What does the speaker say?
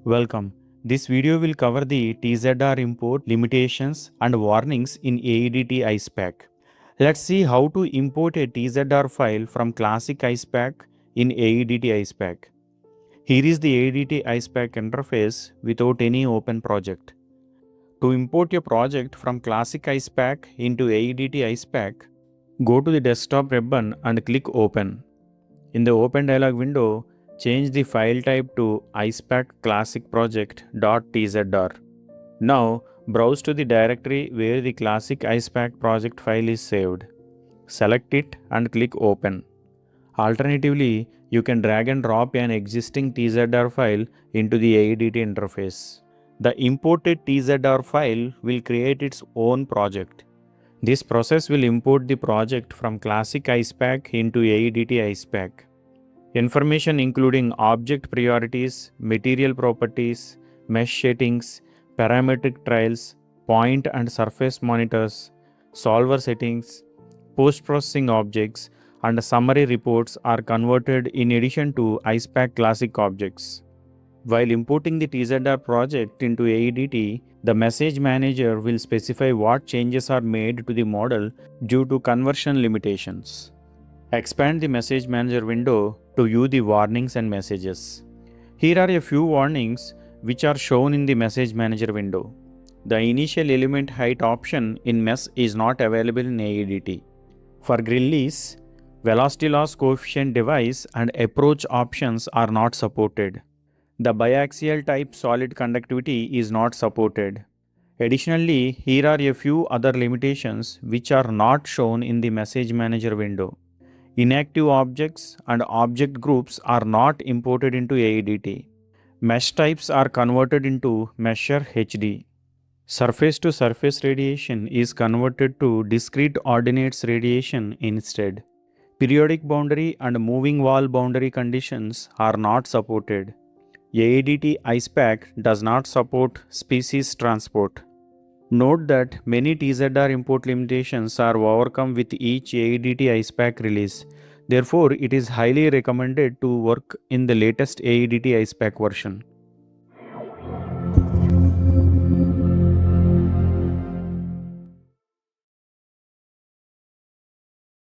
Welcome. This video will cover the TZR import limitations and warnings in AEDT Icepak. Let's see how to import a TZR file from Classic Icepak in AEDT Icepak. Here is the AEDT Icepak interface without any open project. To import a project from Classic Icepak into AEDT Icepak, go to the desktop ribbon and click Open. In the Open dialog window, change the file type to Icepak Classic Project.tzr. Now, browse to the directory where the Classic Icepak project file is saved. Select it and click Open. Alternatively, you can drag and drop an existing TZR file into the AEDT interface. The imported TZR file will create its own project. This process will import the project from Classic Icepak into AEDT Icepak. Information including object priorities, material properties, mesh settings, parametric trials, point and surface monitors, solver settings, post-processing objects, and summary reports are converted in addition to Icepak Classic objects. While importing the TZR project into AEDT, the message manager will specify what changes are made to the model due to conversion limitations. Expand the message manager window to view the warnings and messages. Here are a few warnings which are shown in the message manager window. The initial element height option in mesh is not available in AEDT. For release, velocity loss coefficient device and approach options are not supported. The biaxial type solid conductivity is not supported. Additionally, here are a few other limitations which are not shown in the message manager window. Inactive objects and object groups are not imported into AEDT. Mesh types are converted into Mesher HD. Surface to surface radiation is converted to discrete ordinates radiation instead. Periodic boundary and moving wall boundary conditions are not supported. AEDT Icepak does not support species transport. Note that many TZR import limitations are overcome with each AEDT Icepak release. Therefore, it is highly recommended to work in the latest AEDT Icepak version.